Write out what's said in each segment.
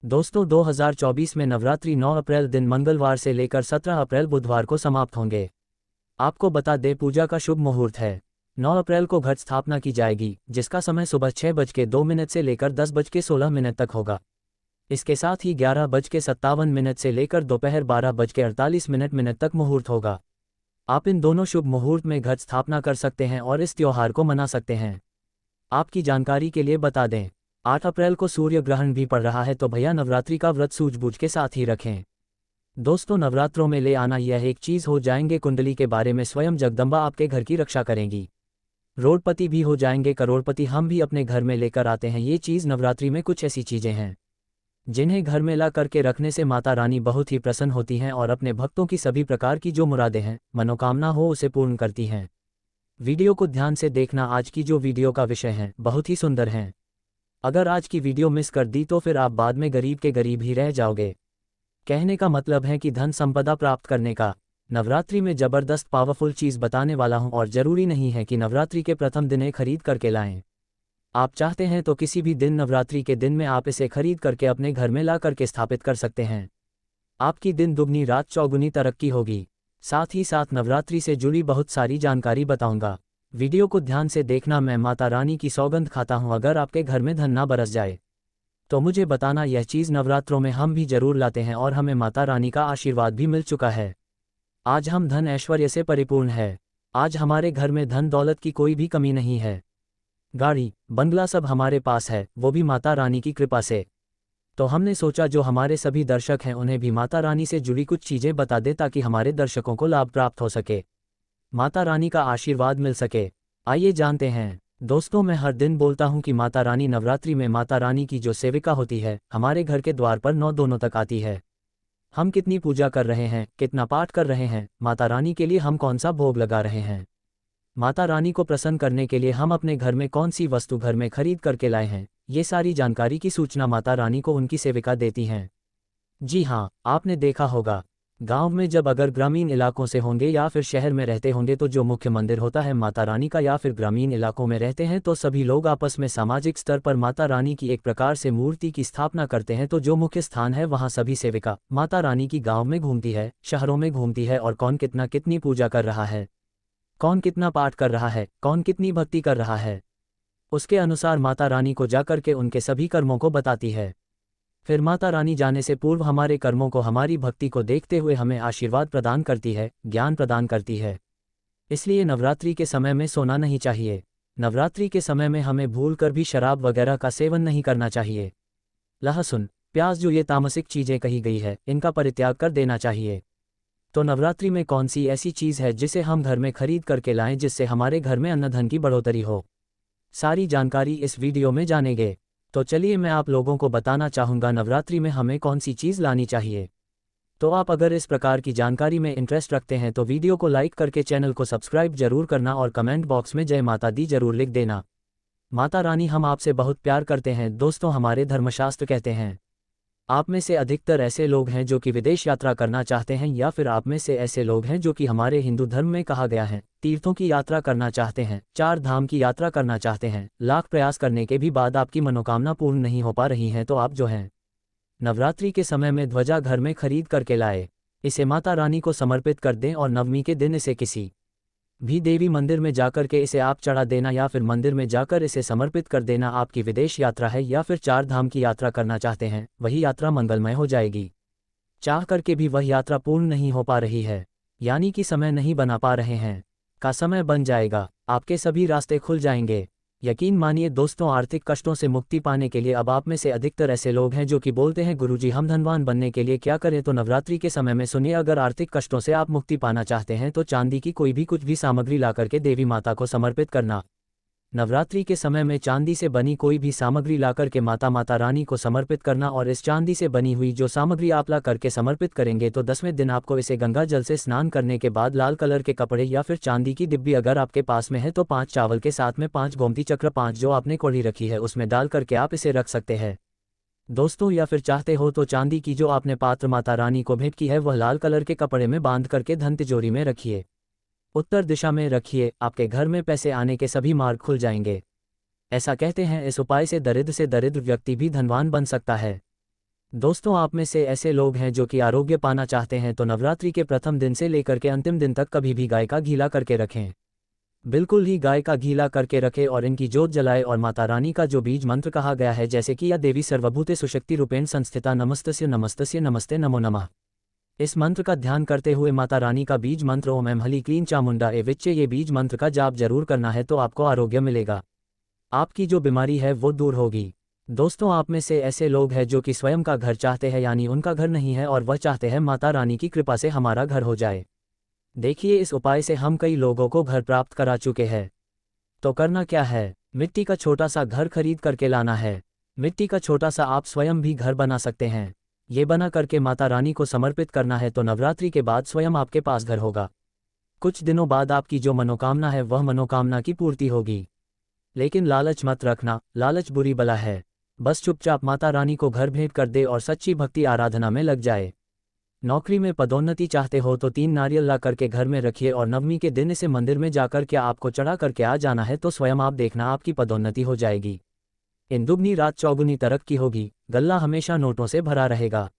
दोस्तों 2024 में नवरात्रि 9 अप्रैल दिन मंगलवार से लेकर 17 अप्रैल बुधवार को समाप्त होंगे। आपको बता दें पूजा का शुभ मुहूर्त है 9 अप्रैल को घट स्थापना की जाएगी, जिसका समय सुबह 6:02 से लेकर 10:16 तक होगा। इसके साथ ही 11:57 से लेकर दोपहर 12:48 तक मुहूर्त होगा। आप इन दोनों शुभ मुहूर्त में घट स्थापना कर सकते हैं और इस त्योहार को मना सकते हैं। आपकी जानकारी के लिए बता दें 8 अप्रैल को सूर्य ग्रहण भी पड़ रहा है, तो भैया नवरात्रि का व्रत सूझबूझ के साथ ही रखें। दोस्तों नवरात्रों में ले आना यह एक चीज़ हो जाएंगे कुंडली के बारे में स्वयं जगदम्बा आपके घर की रक्षा करेंगी। रोडपति भी हो जाएंगे करोड़पति हम भी अपने घर में लेकर आते हैं। ये चीज़ नवरात्रि में कुछ ऐसी चीज़ें हैं जिन्हें घर में ला करके रखने से माता रानी बहुत ही प्रसन्न होती हैं और अपने भक्तों की सभी प्रकार की जो मुरादें हैं मनोकामना हो उसे पूर्ण करती हैं। वीडियो को ध्यान से देखना, आज की जो वीडियो का विषय है बहुत ही सुंदर है। अगर आज की वीडियो मिस कर दी तो फिर आप बाद में गरीब के गरीब ही रह जाओगे। कहने का मतलब है कि धन संपदा प्राप्त करने का नवरात्रि में ज़बरदस्त पावरफुल चीज़ बताने वाला हूं और ज़रूरी नहीं है कि नवरात्रि के प्रथम दिन खरीद करके लाएं। आप चाहते हैं तो किसी भी दिन नवरात्रि के दिन में आप इसे खरीद करके अपने घर में ला करके स्थापित कर सकते हैं। आपकी दिन दुगनी रात चौगुनी तरक्की होगी। साथ ही साथ नवरात्रि से जुड़ी बहुत सारी जानकारी बताऊंगा। वीडियो को ध्यान से देखना। मैं माता रानी की सौगंध खाता हूं, अगर आपके घर में धन ना बरस जाए तो मुझे बताना। यह चीज़ नवरात्रों में हम भी जरूर लाते हैं और हमें माता रानी का आशीर्वाद भी मिल चुका है। आज हम धन ऐश्वर्य से परिपूर्ण है। आज हमारे घर में धन दौलत की कोई भी कमी नहीं है। गाड़ी बंगला सब हमारे पास है, वो भी माता रानी की कृपा से। तो हमने सोचा जो हमारे सभी दर्शक हैं उन्हें भी माता रानी से जुड़ी कुछ चीज़ें बता दे ताकि हमारे दर्शकों को लाभ प्राप्त हो सके, माता रानी का आशीर्वाद मिल सके। आइए जानते हैं। दोस्तों मैं हर दिन बोलता हूं कि माता रानी नवरात्रि में माता रानी की जो सेविका होती है हमारे घर के द्वार पर 9 दोनों तक आती है। हम कितनी पूजा कर रहे हैं, कितना पाठ कर रहे हैं, माता रानी के लिए हम कौन सा भोग लगा रहे हैं, माता रानी को प्रसन्न करने के लिए हम अपने घर में कौन सी वस्तु घर में खरीद करके लाए हैं, ये सारी जानकारी की सूचना माता रानी को उनकी सेविका देती हैं। जी हाँ, आपने देखा होगा गांव में जब अगर ग्रामीण इलाकों से होंगे या फिर शहर में रहते होंगे तो जो मुख्य मंदिर होता है माता रानी का, या फिर ग्रामीण इलाकों में रहते हैं तो सभी लोग आपस में सामाजिक स्तर पर माता रानी की एक प्रकार से मूर्ति की स्थापना करते हैं। तो जो मुख्य स्थान है वहां सभी सेविका माता रानी की गाँव में घूमती है, शहरों में घूमती है और कौन कितना कितनी पूजा कर रहा है, कौन कितना पाठ कर रहा है, कौन कितनी भक्ति कर रहा है, उसके अनुसार माता रानी को जाकर के उनके सभी कर्मों को बताती है। फिर माता रानी जाने से पूर्व हमारे कर्मों को हमारी भक्ति को देखते हुए हमें आशीर्वाद प्रदान करती है, ज्ञान प्रदान करती है। इसलिए नवरात्रि के समय में सोना नहीं चाहिए। नवरात्रि के समय में हमें भूलकर भी शराब वगैरह का सेवन नहीं करना चाहिए। लहसुन प्याज जो ये तामसिक चीज़ें कही गई है इनका परित्याग कर देना चाहिए। तो नवरात्रि में कौन सी ऐसी चीज़ है जिसे हम घर में खरीद करके लाएं जिससे हमारे घर में अन्न धन की बढ़ोतरी हो, सारी जानकारी इस वीडियो में जानेंगे। तो चलिए मैं आप लोगों को बताना चाहूँगा नवरात्रि में हमें कौन सी चीज़ लानी चाहिए। तो आप अगर इस प्रकार की जानकारी में इंटरेस्ट रखते हैं तो वीडियो को लाइक करके चैनल को सब्सक्राइब जरूर करना और कमेंट बॉक्स में जय माता दी जरूर लिख देना। माता रानी हम आपसे बहुत प्यार करते हैं। दोस्तों हमारे धर्मशास्त्र कहते हैं आप में से अधिकतर ऐसे लोग हैं जो कि विदेश यात्रा करना चाहते हैं, या फिर आप में से ऐसे लोग हैं जो कि हमारे हिंदू धर्म में कहा गया है तीर्थों की यात्रा करना चाहते हैं, 4 धाम की यात्रा करना चाहते हैं। लाख प्रयास करने के भी बाद आपकी मनोकामना पूर्ण नहीं हो पा रही है तो आप जो हैं नवरात्रि के समय में ध्वजा घर में खरीद करके लाए, इसे माता रानी को समर्पित कर दें और नवमी के दिन इसे किसी भी देवी मंदिर में जाकर के इसे आप चढ़ा देना या फिर मंदिर में जाकर इसे समर्पित कर देना। आपकी विदेश यात्रा है या फिर 4 धाम की यात्रा करना चाहते हैं, वही यात्रा मंगलमय हो जाएगी। चाह करके भी वह यात्रा पूर्ण नहीं हो पा रही है, यानी कि समय नहीं बना पा रहे हैं, का समय बन जाएगा, आपके सभी रास्ते खुल जाएंगे। यकीन मानिए दोस्तों आर्थिक कष्टों से मुक्ति पाने के लिए अब आप में से अधिकतर ऐसे लोग हैं जो कि बोलते हैं गुरुजी हम धनवान बनने के लिए क्या करें। तो नवरात्रि के समय में सुनिए, अगर आर्थिक कष्टों से आप मुक्ति पाना चाहते हैं तो चांदी की कोई भी कुछ भी सामग्री ला करके देवी माता को समर्पित करना। नवरात्रि के समय में चांदी से बनी कोई भी सामग्री लाकर के माता रानी को समर्पित करना, और इस चांदी से बनी हुई जो सामग्री आप ला करके समर्पित करेंगे तो 10वें दिन आपको इसे गंगा जल से स्नान करने के बाद लाल कलर के कपड़े या फिर चांदी की डिब्बी अगर आपके पास में है तो 5 चावल के साथ में 5 गोमती चक्र 5 जो आपने कोढ़ी रखी है उसमें डाल करके आप इसे रख सकते हैं दोस्तों। या फिर चाहते हो तो चांदी की जो आपने पात्र माता रानी को भेंट की है वह लाल कलर के कपड़े में बांध करके धन तिजोरी में रखिए, उत्तर दिशा में रखिए। आपके घर में पैसे आने के सभी मार्ग खुल जाएंगे। ऐसा कहते हैं इस उपाय से दरिद्र व्यक्ति भी धनवान बन सकता है। दोस्तों, आप में से ऐसे लोग हैं जो कि आरोग्य पाना चाहते हैं तो नवरात्रि के प्रथम दिन से लेकर के अंतिम दिन तक कभी भी गाय का घीला करके रखें। बिल्कुल ही गाय का घीला करके रखें और इनकी जोत जलाए और माता रानी का जो बीज मंत्र कहा गया है, जैसे कि या देवी सर्वभूते सुशक्ति रूपेण संस्थिता नमस्तस्य नमस्तस्य नमस्ते नमो नमः, इस मंत्र का ध्यान करते हुए माता रानी का बीज मंत्र ओम ऐं हली क्लीं चामुंडा ए विच्चे, ये बीज मंत्र का जाप जरूर करना है तो आपको आरोग्य मिलेगा, आपकी जो बीमारी है वो दूर होगी। दोस्तों, आप में से ऐसे लोग हैं जो कि स्वयं का घर चाहते हैं, यानी उनका घर नहीं है और वह चाहते हैं माता रानी की कृपा से हमारा घर हो जाए। देखिए, इस उपाय से हम कई लोगों को घर प्राप्त करा चुके हैं। तो करना क्या है, मिट्टी का छोटा सा घर खरीद करके लाना है। मिट्टी का छोटा सा आप स्वयं भी घर बना सकते हैं। ये बना करके माता रानी को समर्पित करना है तो नवरात्रि के बाद स्वयं आपके पास घर होगा। कुछ दिनों बाद आपकी जो मनोकामना है वह मनोकामना की पूर्ति होगी। लेकिन लालच मत रखना, लालच बुरी बला है। बस चुपचाप माता रानी को घर भेंट कर दे और सच्ची भक्ति आराधना में लग जाए। नौकरी में पदोन्नति चाहते हो तो 3 नारियल ला करके घर में रखिए और नवमी के दिन इसे मंदिर में जाकर के आपको चढ़ा करके आ जाना है तो स्वयं आप देखना आपकी पदोन्नति हो जाएगी। इन दुगनी रात चौगुनी तरक्की होगी, गल्ला हमेशा नोटों से भरा रहेगा,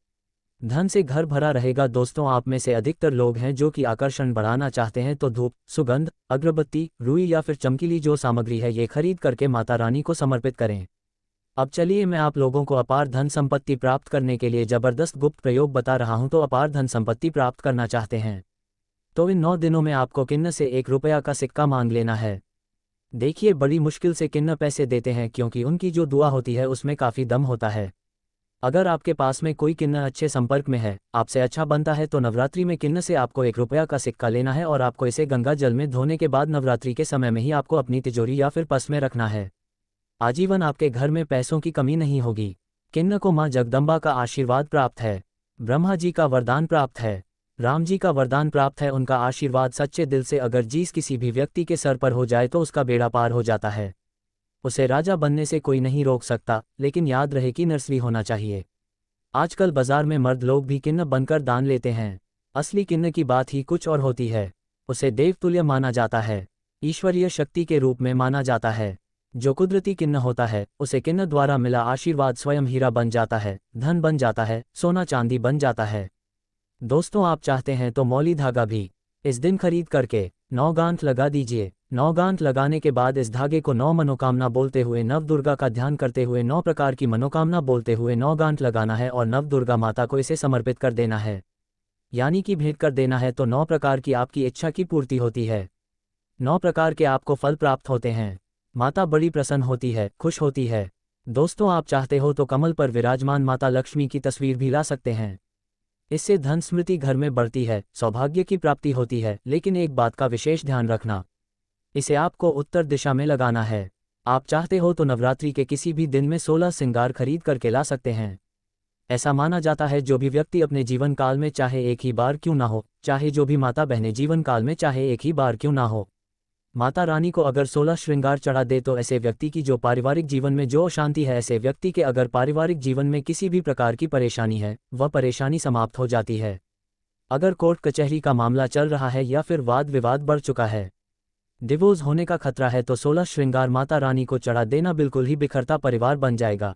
धन से घर भरा रहेगा। दोस्तों, आप में से अधिकतर लोग हैं जो कि आकर्षण बढ़ाना चाहते हैं तो धूप, सुगंध, अगरबत्ती, रुई या फिर चमकीली जो सामग्री है ये खरीद करके माता रानी को समर्पित करें। अब चलिए मैं आप लोगों को अपार धन संपत्ति प्राप्त करने के लिए जबरदस्त गुप्त प्रयोग बता रहा हूं। तो अपार धन संपत्ति प्राप्त करना चाहते हैं तो इन 9 दिनों में आपको किन्न से 1 रुपया का सिक्का मांग लेना है। देखिए, बड़ी मुश्किल से किन्न पैसे देते हैं क्योंकि उनकी जो दुआ होती है उसमें काफ़ी दम होता है। अगर आपके पास में कोई किन्न अच्छे संपर्क में है, आपसे अच्छा बनता है तो नवरात्रि में किन्न से आपको 1 रुपया का सिक्का लेना है और आपको इसे गंगा जल में धोने के बाद नवरात्रि के समय में ही आपको अपनी तिजोरी या फिर पर्स में रखना है। आजीवन आपके घर में पैसों की कमी नहीं होगी। किन्न को मां जगदम्बा का आशीर्वाद प्राप्त है, ब्रह्मा जी का वरदान प्राप्त है, राम जी का वरदान प्राप्त है। उनका आशीर्वाद सच्चे दिल से अगर जीस किसी भी व्यक्ति के सर पर हो जाए तो उसका बेड़ा पार हो जाता है। उसे राजा बनने से कोई नहीं रोक सकता, लेकिन याद रहे कि नर्सरी होना चाहिए। आजकल बाजार में मर्द लोग भी किन्न बनकर दान लेते हैं। असली किन्न की बात ही कुछ और होती है। उसे देवतुल्य माना जाता है, ईश्वरीय शक्ति के रूप में माना जाता है। जो कुदरती किन्न होता है उसे किन्न द्वारा मिला आशीर्वाद स्वयं हीरा बन जाता है, धन बन जाता है, सोना चांदी बन जाता है। दोस्तों, आप चाहते हैं तो मौली धागा भी इस दिन खरीद करके 9 गांठ लगा दीजिए। 9 गांठ लगाने के बाद इस धागे को 9 मनोकामना बोलते हुए, नव दुर्गा का ध्यान करते हुए, 9 प्रकार की मनोकामना बोलते हुए 9 गांठ लगाना है और नव दुर्गा माता को इसे समर्पित कर देना है, यानी कि भेंट कर देना है। तो 9 प्रकार की आपकी इच्छा की पूर्ति होती है, 9 प्रकार के आपको फल प्राप्त होते हैं। माता बड़ी प्रसन्न होती है, खुश होती है। दोस्तों, आप चाहते हो तो कमल पर विराजमान माता लक्ष्मी की तस्वीर भी ला सकते हैं। इससे धन स्मृति घर में बढ़ती है, सौभाग्य की प्राप्ति होती है। लेकिन एक बात का विशेष ध्यान रखना, इसे आपको उत्तर दिशा में लगाना है। आप चाहते हो तो नवरात्रि के किसी भी दिन में 16 श्रृंगार खरीद करके ला सकते हैं। ऐसा माना जाता है जो भी व्यक्ति अपने जीवन काल में चाहे एक ही बार क्यों ना हो, चाहे जो भी माता बहनें जीवन काल में चाहे एक ही बार क्यों ना हो, माता रानी को अगर 16 श्रृंगार चढ़ा दे तो ऐसे व्यक्ति की जो पारिवारिक जीवन में जो अशांति है, ऐसे व्यक्ति के अगर पारिवारिक जीवन में किसी भी प्रकार की परेशानी है, वह परेशानी समाप्त हो जाती है। अगर कोर्ट कचहरी का मामला चल रहा है या फिर वाद विवाद बढ़ चुका है, डिवोर्स होने का खतरा है, तो 16 श्रृंगार माता रानी को चढ़ा देना बिल्कुल ही बिखरता परिवार बन जाएगा।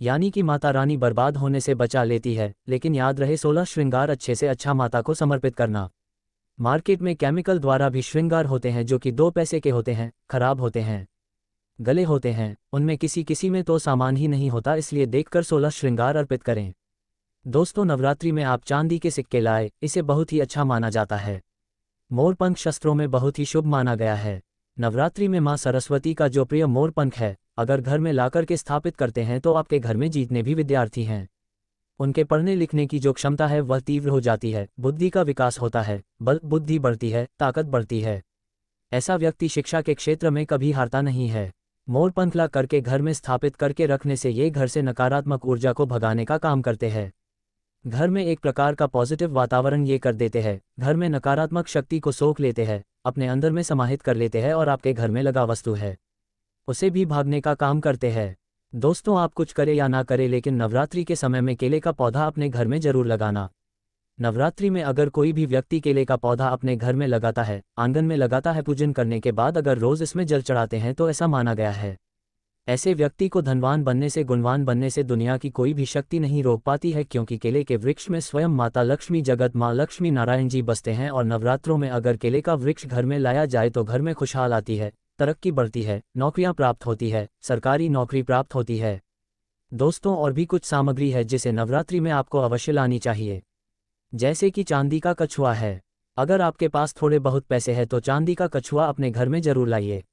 यानी कि माता रानी बर्बाद होने से बचा लेती है। लेकिन याद रहे, 16 श्रृंगार अच्छे से अच्छा माता को समर्पित करना। मार्केट में केमिकल द्वारा भी श्रृंगार होते हैं जो कि 2 पैसे के होते हैं, खराब होते हैं, गले होते हैं, उनमें किसी में तो सामान ही नहीं होता। इसलिए देखकर 16 श्रृंगार अर्पित करें। दोस्तों, नवरात्रि में आप चांदी के सिक्के लाए, इसे बहुत ही अच्छा माना जाता है। मोरपंख शस्त्रों में बहुत ही शुभ माना गया है। नवरात्रि में मां सरस्वती का जो प्रिय मोरपंख है, अगर घर में लाकर के स्थापित करते हैं तो आपके घर में जितने भी विद्यार्थी हैं, उनके पढ़ने लिखने की जो क्षमता है वह तीव्र हो जाती है, बुद्धि का विकास होता है, बल बुद्धि बढ़ती है, ताकत बढ़ती है। ऐसा व्यक्ति शिक्षा के क्षेत्र में कभी हारता नहीं है। मोरपंख ला करके घर में स्थापित करके रखने से ये घर से नकारात्मक ऊर्जा को भगाने का काम करते हैं। घर में एक प्रकार का पॉजिटिव वातावरण ये कर देते हैं, घर में नकारात्मक शक्ति को सोख लेते हैं, अपने अंदर में समाहित कर लेते हैं और आपके घर में लगा वस्तु है उसे भी भागने का काम करते हैं। दोस्तों, आप कुछ करें या ना करें, लेकिन नवरात्रि के समय में केले का पौधा अपने घर में जरूर लगाना। नवरात्रि में अगर कोई भी व्यक्ति केले का पौधा अपने घर में लगाता है, आंगन में लगाता है, पूजन करने के बाद अगर रोज इसमें जल चढ़ाते हैं तो ऐसा माना गया है ऐसे व्यक्ति को धनवान बनने से, गुणवान बनने से दुनिया की कोई भी शक्ति नहीं रोक पाती है, क्योंकि केले के वृक्ष में स्वयं माता लक्ष्मी, जगत माँ लक्ष्मी नारायण जी बसते हैं। और नवरात्रों में अगर केले का वृक्ष घर में लाया जाए तो घर में खुशहाल आती है, तरक्की बढ़ती है, नौकरियां प्राप्त होती है, सरकारी नौकरी प्राप्त होती है। दोस्तों, और भी कुछ सामग्री है जिसे नवरात्रि में आपको अवश्य लानी चाहिए, जैसे कि चांदी का कछुआ है। अगर आपके पास थोड़े बहुत पैसे हैं तो चांदी का कछुआ अपने घर में जरूर लाइए।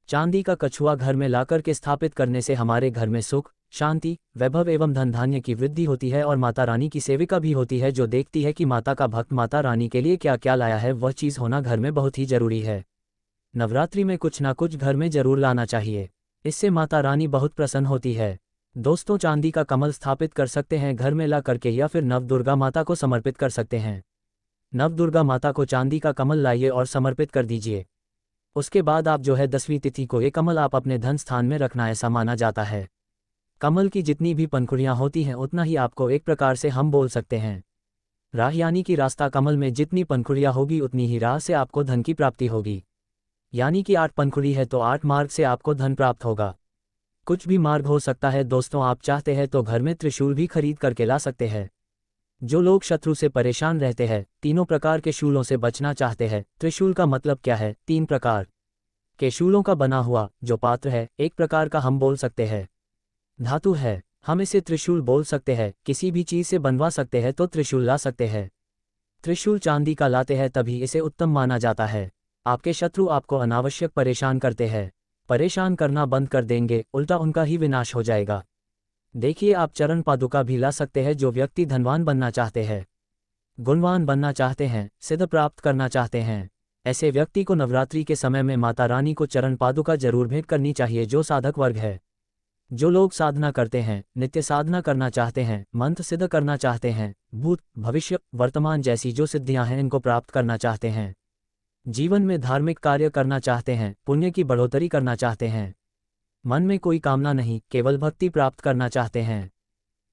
चांदी का कछुआ घर में लाकर के स्थापित करने से हमारे घर में सुख, शांति, वैभव एवं धन धान्य की वृद्धि होती है और माता रानी की सेविका भी होती है, जो देखती है कि माता का भक्त माता रानी के लिए क्या क्या लाया है। वह चीज़ होना घर में बहुत ही जरूरी है। नवरात्रि में कुछ ना कुछ घर में जरूर लाना चाहिए, इससे माता रानी बहुत प्रसन्न होती है। दोस्तों, चांदी का कमल स्थापित कर सकते हैं घर में ला करके, या फिर नवदुर्गा माता को समर्पित कर सकते हैं। नवदुर्गा माता को चांदी का कमल लाइए और समर्पित कर दीजिए। उसके बाद आप 10वीं तिथि को ये कमल आप अपने धन स्थान में रखना, ऐसा माना जाता है। कमल की जितनी भी पंखुड़ियाँ होती हैं उतना ही आपको, एक प्रकार से हम बोल सकते हैं, राह, यानी कि रास्ता। कमल में जितनी पंखुड़ियाँ होगी उतनी ही राह से आपको धन की प्राप्ति होगी। यानी कि 8 पंखुड़ी है तो 8 मार्ग से आपको धन प्राप्त होगा। कुछ भी मार्ग हो सकता है। दोस्तों, आप चाहते हैं तो घर में त्रिशूल भी खरीद करके ला सकते हैं। जो लोग शत्रु से परेशान रहते हैं, तीनों प्रकार के शूलों से बचना चाहते हैं। त्रिशूल का मतलब क्या है? 3 प्रकार के शूलों का बना हुआ जो पात्र है, एक प्रकार का हम बोल सकते हैं धातु है, हम इसे त्रिशूल बोल सकते हैं। किसी भी चीज़ से बनवा सकते हैं तो त्रिशूल ला सकते हैं। त्रिशूल चांदी का लाते हैं तभी इसे उत्तम माना जाता है। आपके शत्रु आपको अनावश्यक परेशान करते हैं, परेशान करना बंद कर देंगे, उल्टा उनका ही विनाश हो जाएगा। देखिए, आप चरण पादुका भी ला सकते हैं। जो व्यक्ति धनवान बनना चाहते हैं, गुणवान बनना चाहते हैं, सिद्ध प्राप्त करना चाहते हैं, ऐसे व्यक्ति को नवरात्रि के समय में माता रानी को चरण पादुका जरूर भेंट करनी चाहिए। जो साधक वर्ग है, जो लोग साधना करते हैं, नित्य साधना करना चाहते हैं, मंत्र सिद्ध करना चाहते हैं, भूत, भविष्य, वर्तमान जैसी जो सिद्धियां हैं इनको प्राप्त करना चाहते हैं, जीवन में धार्मिक कार्य करना चाहते हैं, पुण्य की बढ़ोतरी करना चाहते हैं, मन में कोई कामना नहीं, केवल भक्ति प्राप्त करना चाहते हैं,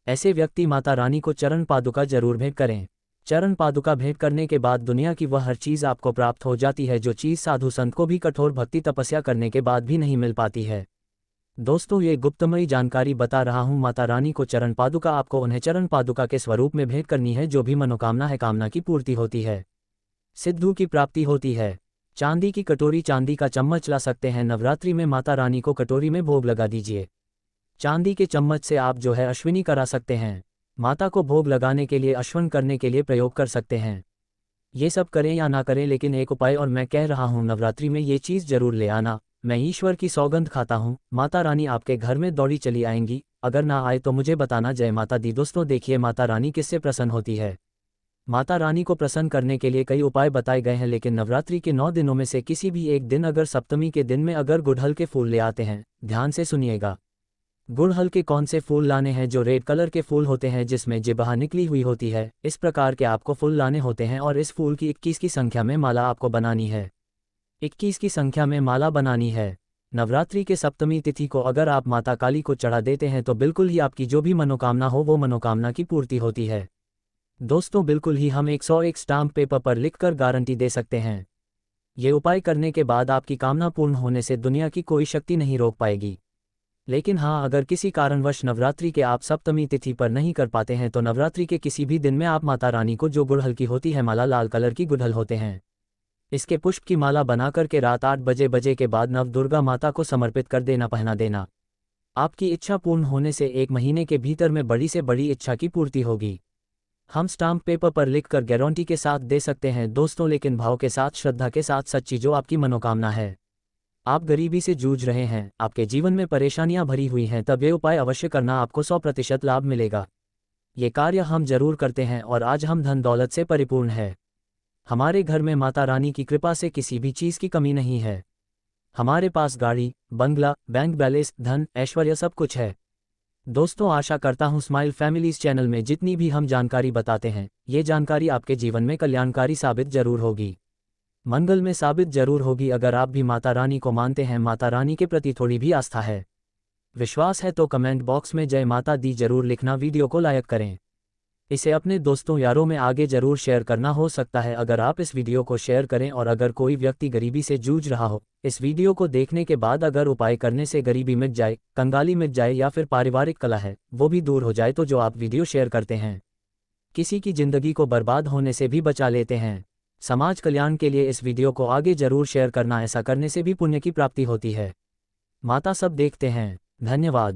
ऐसे व्यक्ति माता रानी को चरण पादुका जरूर भेंट करें। चरण पादुका भेंट करने के बाद दुनिया की वह हर चीज़ आपको प्राप्त हो जाती है, जो चीज़ साधु संत को भी कठोर भक्ति तपस्या करने के बाद भी नहीं मिल पाती है। दोस्तों, ये गुप्तमयी जानकारी बता रहा हूँ। माता रानी को चरण पादुका, आपको उन्हें चरण पादुका के स्वरूप में भेंट करनी है। जो भी मनोकामना है, कामना की पूर्ति होती है, सिद्धू की प्राप्ति होती है। चांदी की कटोरी, चांदी का चम्मच ला सकते हैं। नवरात्रि में माता रानी को कटोरी में भोग लगा दीजिए। चांदी के चम्मच से आप अश्विनी करा सकते हैं। माता को भोग लगाने के लिए, अश्वन करने के लिए प्रयोग कर सकते हैं। ये सब करें या ना करें, लेकिन एक उपाय और मैं कह रहा हूँ, नवरात्रि में ये चीज़ जरूर ले आना। मैं ईश्वर की सौगंध खाता हूँ, माता रानी आपके घर में दौड़ी चली आएंगी। अगर ना आए तो मुझे बताना। जय माता दी। दोस्तों, देखिए माता रानी किससे प्रसन्न होती है। माता रानी को प्रसन्न करने के लिए कई उपाय बताए गए हैं, लेकिन नवरात्रि के 9 दिनों में से किसी भी एक दिन, अगर सप्तमी के दिन में अगर गुड़हल के फूल ले आते हैं, ध्यान से सुनिएगा। गुड़हल के कौन से फूल लाने हैं? जो रेड कलर के फूल होते हैं जिसमें जिबहा निकली हुई होती है, इस प्रकार के आपको फूल लाने होते हैं। और इस फूल की 21 की संख्या में माला आपको बनानी है। 21 की संख्या में माला बनानी है। नवरात्रि के सप्तमी तिथि को अगर आप माता काली को चढ़ा देते हैं तो बिल्कुल ही आपकी जो भी मनोकामना हो वो मनोकामना की पूर्ति होती है। दोस्तों, बिल्कुल ही हम 101 स्टाम्प पेपर पर लिखकर गारंटी दे सकते हैं। ये उपाय करने के बाद आपकी कामना पूर्ण होने से दुनिया की कोई शक्ति नहीं रोक पाएगी। लेकिन हाँ, अगर किसी कारणवश नवरात्रि के आप सप्तमी तिथि पर नहीं कर पाते हैं तो नवरात्रि के किसी भी दिन में आप माता रानी को, जो गुड़हल की होती है माला, लाल कलर की गुड़हल होते हैं, इसके पुष्प की माला बनाकर के रात 8 बजे के बाद नव दुर्गा माता को समर्पित कर देना, पहना देना। आपकी इच्छा पूर्ण होने से 1 महीने के भीतर में बड़ी से बड़ी इच्छा की पूर्ति होगी। हम स्टाम्प पेपर पर लिखकर गारंटी के साथ दे सकते हैं दोस्तों, लेकिन भाव के साथ, श्रद्धा के साथ, सच्ची जो आपकी मनोकामना है। आप गरीबी से जूझ रहे हैं, आपके जीवन में परेशानियां भरी हुई हैं, तब ये उपाय अवश्य करना, आपको 100% लाभ मिलेगा। ये कार्य हम जरूर करते हैं और आज हम धन दौलत से परिपूर्ण है। हमारे घर में माता रानी की कृपा से किसी भी चीज़ की कमी नहीं है। हमारे पास गाड़ी, बंगला, बैंक बैलेंस, धन, ऐश्वर्य सब कुछ है। दोस्तों, आशा करता हूँ स्माइल फैमिलीज चैनल में जितनी भी हम जानकारी बताते हैं, ये जानकारी आपके जीवन में कल्याणकारी साबित जरूर होगी, मंगल में साबित जरूर होगी। अगर आप भी माता रानी को मानते हैं, माता रानी के प्रति थोड़ी भी आस्था है, विश्वास है, तो कमेंट बॉक्स में जय माता दी जरूर लिखना। वीडियो को लाइक करें, इसे अपने दोस्तों यारों में आगे जरूर शेयर करना। हो सकता है अगर आप इस वीडियो को शेयर करें और अगर कोई व्यक्ति गरीबी से जूझ रहा हो, इस वीडियो को देखने के बाद अगर उपाय करने से गरीबी मिट जाए, कंगाली मिट जाए या फिर पारिवारिक कलह है वो भी दूर हो जाए तो जो आप वीडियो शेयर करते हैं किसी की जिंदगी को बर्बाद होने से भी बचा लेते हैं। समाज कल्याण के लिए इस वीडियो को आगे जरूर शेयर करना, ऐसा करने से भी पुण्य की प्राप्ति होती है। माता सब देखते हैं। धन्यवाद।